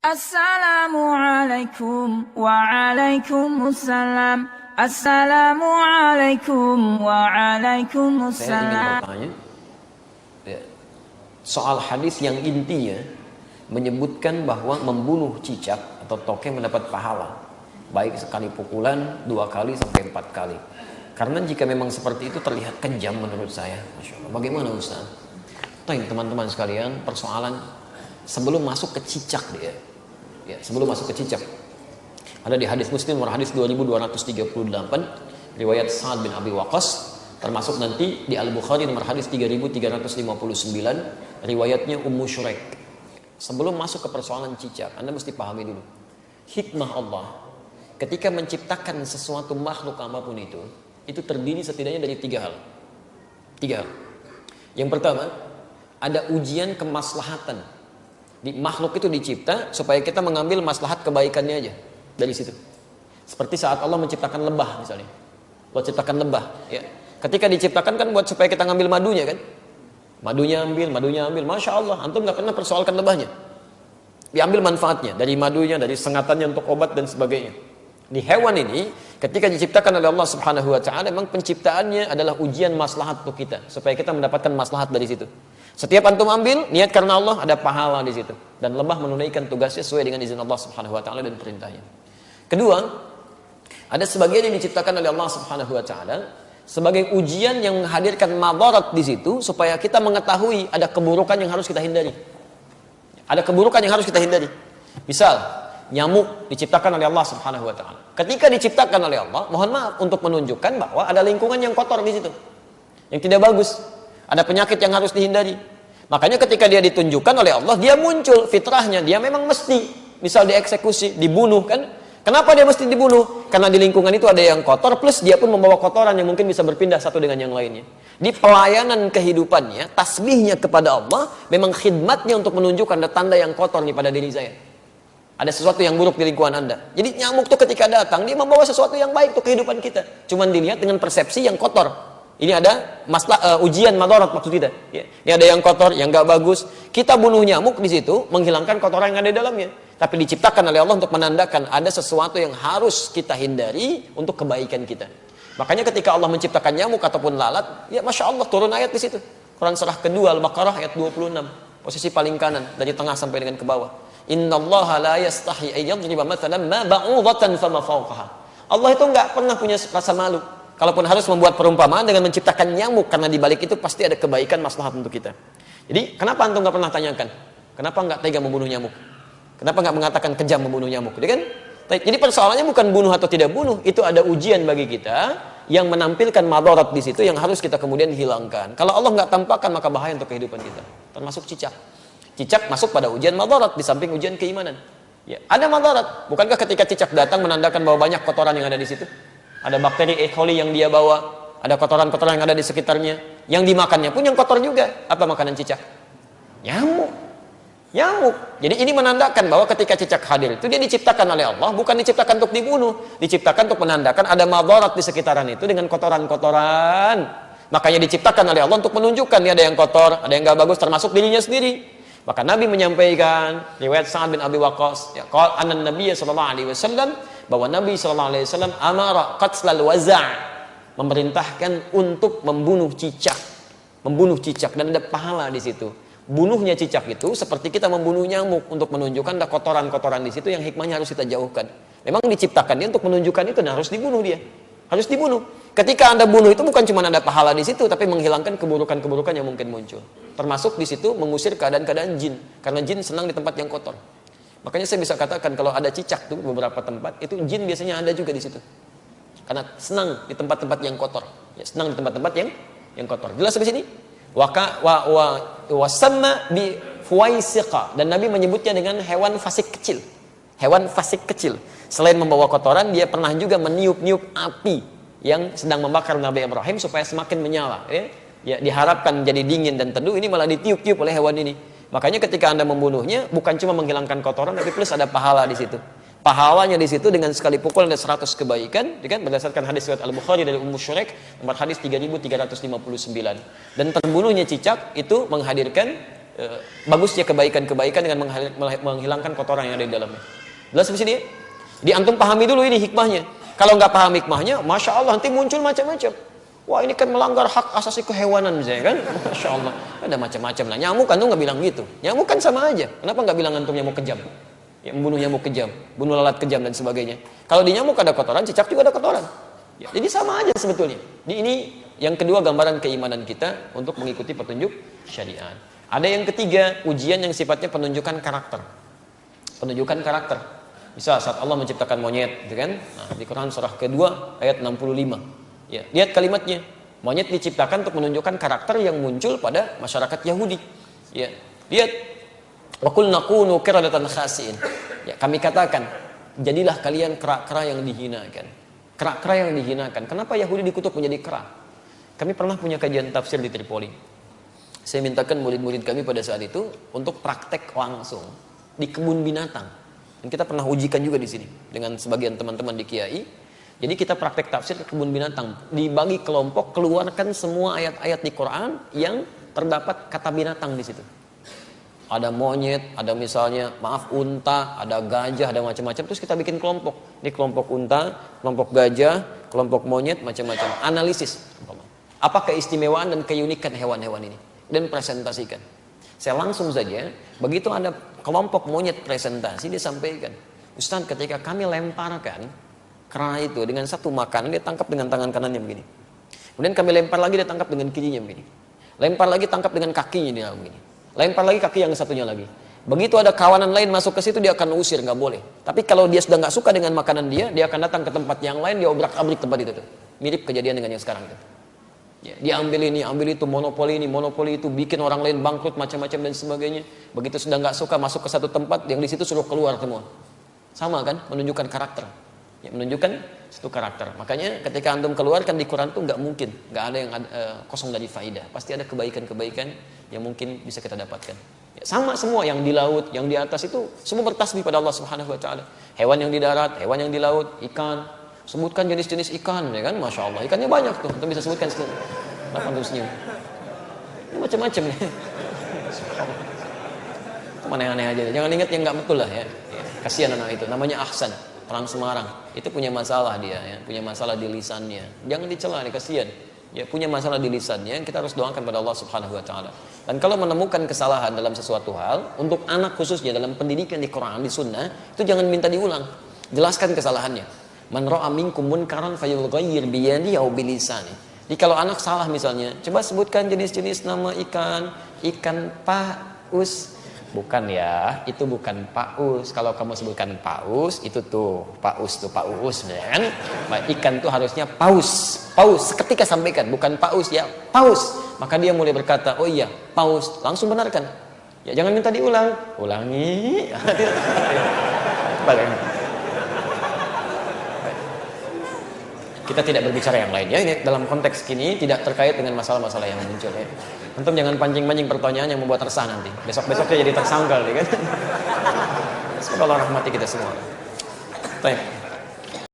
Assalamualaikum waalaikumsalam. Assalamualaikum waalaikumsalam. Saya ingin bertanya soal hadis yang intinya menyebutkan bahwa membunuh cicak atau tokek mendapat pahala, baik sekali pukulan 2 kali sampai 4 kali. Karena jika memang seperti itu terlihat kejam menurut saya. Masya Allah. Bagaimana Ustaz? Teman-teman sekalian, persoalan sebelum masuk ke cicak dia. Ya, sebelum masuk ke cicak. Ada di hadis Muslim nomor hadis 2238 riwayat Sa'ad bin Abi Waqqas, termasuk nanti di Al-Bukhari nomor hadis 3359 riwayatnya Ummu Syuraik. Sebelum masuk ke persoalan cicak, Anda mesti pahami dulu hikmah Allah ketika menciptakan sesuatu makhluk apapun itu terdiri setidaknya dari 3 hal. 3 hal. Yang pertama, ada ujian kemaslahatan. Di makhluk itu dicipta supaya kita mengambil maslahat kebaikannya aja dari situ. Seperti saat Allah menciptakan lebah misalnya. Allah ciptakan lebah, ya. Ketika diciptakan kan buat supaya kita ngambil madunya kan. Madunya ambil. Masya Allah, antum nggak pernah persoalkan lebahnya. Diambil manfaatnya dari madunya, dari sengatannya untuk obat dan sebagainya. Di hewan ini, ketika diciptakan oleh Allah Subhanahu wa taala, memang penciptaannya adalah ujian maslahat untuk kita, supaya kita mendapatkan maslahat dari situ. Setiap antum ambil, niat karena Allah, ada pahala di situ. Dan lebah menunaikan tugasnya sesuai dengan izin Allah Subhanahu wa taala dan perintahnya. Kedua, ada sebagian yang diciptakan oleh Allah Subhanahu wa taala sebagai ujian yang menghadirkan madarat di situ supaya kita mengetahui ada keburukan yang harus kita hindari. Ada keburukan yang harus kita hindari. Misal, nyamuk diciptakan oleh Allah Subhanahu wa taala. Ketika diciptakan oleh Allah, mohon maaf untuk menunjukkan bahwa ada lingkungan yang kotor di situ. Yang tidak bagus. Ada penyakit yang harus dihindari. Makanya ketika dia ditunjukkan oleh Allah, dia muncul fitrahnya, dia memang mesti misal dieksekusi, dibunuh kan? Kenapa dia mesti dibunuh? Karena di lingkungan itu ada yang kotor, plus dia pun membawa kotoran yang mungkin bisa berpindah satu dengan yang lainnya. Di pelayanan kehidupannya, tasbihnya kepada Allah, memang khidmatnya untuk menunjukkan ada tanda yang kotor nih pada diri saya. Ada sesuatu yang buruk di lingkungan Anda. Jadi nyamuk tuh ketika datang, dia membawa sesuatu yang baik untuk kehidupan kita. Cuman dilihat dengan persepsi yang kotor. Ini ada ujian madarat maksud kita. Ya. Ini ada yang kotor, yang gak bagus. Kita bunuh nyamuk di situ, menghilangkan kotoran yang ada di dalamnya. Tapi diciptakan oleh Allah untuk menandakan ada sesuatu yang harus kita hindari untuk kebaikan kita. Makanya ketika Allah menciptakan nyamuk ataupun lalat, ya Masya Allah turun ayat di situ. Quran surah kedua Al-Baqarah ayat 26. Posisi paling kanan, dari tengah sampai dengan ke bawah. Innallaha la yastahi ayyadriba mathalan ma ba'udatan fama fawqaha. Allah itu nggak pernah punya rasa malu. Kalaupun harus membuat perumpamaan dengan menciptakan nyamuk, karena di balik itu pasti ada kebaikan maslahat untuk kita. Jadi, kenapa antum nggak pernah tanyakan? Kenapa nggak tega membunuh nyamuk? Kenapa nggak mengatakan kejam membunuh nyamuk? Jadi kan? Jadi persoalannya bukan bunuh atau tidak bunuh, itu ada ujian bagi kita yang menampilkan madarat di situ yang harus kita kemudian hilangkan. Kalau Allah nggak tampakkan maka bahaya untuk kehidupan kita. Termasuk cicak. Cicak masuk pada ujian madarat di samping ujian keimanan. Ya, ada madarat. Bukankah ketika cicak datang menandakan bahwa banyak kotoran yang ada di situ? Ada bakteri E. coli yang dia bawa, ada kotoran-kotoran yang ada di sekitarnya. Yang dimakannya pun yang kotor juga. Apa makanan cicak? Nyamuk. Jadi ini menandakan bahwa ketika cicak hadir itu dia diciptakan oleh Allah, bukan diciptakan untuk dibunuh, diciptakan untuk menandakan ada madarat di sekitaran itu dengan kotoran-kotoran. Makanya diciptakan oleh Allah untuk menunjukkan ini ada yang kotor, ada yang gak bagus, termasuk dirinya sendiri. Maka Nabi menyampaikan riwayat Sa'ad bin Abi Waqqas, ya, qala anna Nabiy sallallahu alaihi wasallam, bahwa Nabi sallallahu alaihi wasallam amara qatlal waza', memerintahkan untuk membunuh cicak dan ada pahala di situ. Bunuhnya cicak itu seperti kita membunuh nyamuk untuk menunjukkan ada kotoran-kotoran di situ yang hikmahnya harus kita jauhkan. Memang diciptakan dia untuk menunjukkan itu dan harus dibunuh dia. Harus dibunuh. Ketika Anda bunuh itu bukan cuma ada pahala di situ, tapi menghilangkan keburukan-keburukan yang mungkin muncul. Termasuk di situ mengusir keadaan-keadaan jin, karena jin senang di tempat yang kotor. Makanya saya bisa katakan kalau ada cicak tuh beberapa tempat, itu jin biasanya ada juga di situ. Karena senang di tempat-tempat yang kotor. Ya, senang di tempat-tempat yang kotor. Jelas sampai sini? Wasamma bi fuwaisiqa, dan Nabi menyebutnya dengan hewan fasik kecil. Hewan fasik kecil. Selain membawa kotoran, dia pernah juga meniup-niup api yang sedang membakar Nabi Ibrahim supaya semakin menyala. Ya, diharapkan jadi dingin dan teduh, ini malah ditiup-tiup oleh hewan ini. Makanya ketika Anda membunuhnya, bukan cuma menghilangkan kotoran, tapi plus ada pahala di situ. Pahalanya di situ dengan sekali pukul ada 100 kebaikan, kan? Berdasarkan hadis riwayat Al-Bukhari dari Ummu Syuraik, nomor hadis 3359. Dan terbunuhnya cicak itu menghadirkan bagusnya kebaikan-kebaikan dengan menghilangkan kotoran yang ada di dalamnya. Jelas di sini? Di antum pahami dulu ini hikmahnya. Kalau nggak paham hikmahnya, masya Allah nanti muncul macam-macam. Wah ini kan melanggar hak asasi kehewanan misalnya kan, masya Allah. Ada macam-macam lah. Nyamuk antum nggak bilang gitu. Nyamuk kan sama aja. Kenapa nggak bilang antum nyamuk kejam? Ya, membunuh nyamuk kejam, bunuh lalat kejam dan sebagainya. Kalau di nyamuk ada kotoran, cicak juga ada kotoran. Ya, jadi sama aja sebetulnya. Ini yang kedua gambaran keimanan kita untuk mengikuti petunjuk syariat. Ada yang ketiga, ujian yang sifatnya penunjukan karakter. Penunjukan karakter. Misal saat Allah menciptakan monyet, gitu kan? Nah, di Quran surah kedua ayat 65. Ya, lihat kalimatnya. Monyet diciptakan untuk menunjukkan karakter yang muncul pada masyarakat Yahudi. Ya, lihat. Wa qulna kunu qiradatan khasiin. Ya, kami katakan, jadilah kalian kera-kera yang dihinakan. Kera-kera yang dihinakan. Kenapa Yahudi dikutuk menjadi kera? Kami pernah punya kajian tafsir di Tripoli. Saya mintakan murid-murid kami pada saat itu untuk praktek langsung di kebun binatang. Dan kita pernah ujikan juga di sini dengan sebagian teman-teman di Kiai. Jadi kita praktek tafsir ke kebun binatang. Dibagi kelompok, keluarkan semua ayat-ayat di Quran yang terdapat kata binatang di situ. Ada monyet, ada misalnya unta, ada gajah, ada macam-macam. Terus kita bikin kelompok. Ini kelompok unta, kelompok gajah, kelompok monyet, macam-macam. Analisis. Apa keistimewaan dan keunikan hewan-hewan ini? Dan presentasikan. Saya langsung saja, begitu ada kelompok monyet presentasi, dia sampaikan. Ustaz, ketika kami lemparkan kera itu dengan satu makanan, dia tangkap dengan tangan kanannya begini. Kemudian kami lempar lagi, dia tangkap dengan kirinya begini. Lempar lagi, tangkap dengan kakinya dia begini. Lempar lagi kaki yang satunya lagi. Begitu ada kawanan lain masuk ke situ, dia akan usir, nggak boleh. Tapi kalau dia sudah nggak suka dengan makanan dia akan datang ke tempat yang lain, dia obrak-abrik tempat itu tuh. Mirip kejadian dengan yang sekarang itu. Ya, dia ambil ini, ambil itu, monopoli ini, monopoli itu, bikin orang lain bangkrut macam-macam dan sebagainya. Begitu sudah nggak suka masuk ke satu tempat, yang di situ suruh keluar semua. Sama kan, menunjukkan karakter. Ya, menunjukkan satu karakter. Makanya ketika antum keluarkan di Quran itu nggak mungkin, nggak ada yang kosong dari faidah. Pasti ada kebaikan-kebaikan yang mungkin bisa kita dapatkan. Ya, sama semua yang di laut, yang di atas itu semua bertasbih pada Allah Subhanahu Wa Taala. Hewan yang di darat, hewan yang di laut, ikan. Sebutkan jenis-jenis ikan, ya kan? Masya Allah, ikannya banyak tuh. Antum bisa sebutkan sekian. Kenapa antum senyum? Ini macam-macam nih. Itu mana yang aneh aja. Jangan ingat yang nggak betul lah ya. Kasihan anak itu. Namanya Ahsan. Orang Semarang itu punya masalah dia ya, punya masalah di lisannya. Jangan dicela, kasihan. Ya, punya masalah di lisannya, kita harus doakan pada Allah Subhanahu Wa Taala. Dan kalau menemukan kesalahan dalam sesuatu hal, untuk anak khususnya dalam pendidikan di Quran, di Sunnah, itu jangan minta diulang, jelaskan kesalahannya. Man ra'a minkum munkaran falyughayyir bi yadihi aw bi lisanihi. Jadi kalau anak salah misalnya, coba sebutkan jenis-jenis nama ikan paus. Bukan ya, itu bukan paus. Kalau kamu sebutkan paus, itu tuh paus kan? Nah, ikan tuh harusnya paus. Paus, seketika sampaikan, bukan paus ya, paus. Maka dia mulai berkata, oh iya, paus. Langsung benarkan. Ya jangan minta diulang. Ulangi. Kita tidak berbicara yang lain ya. Ini dalam konteks kini tidak terkait dengan masalah-masalah yang muncul ya. Antum jangan pancing-pancing pertanyaan yang membuat resah nanti. Besok-besoknya jadi tersangkal ya kan. Semoga Allah rahmati kita semua. Baik.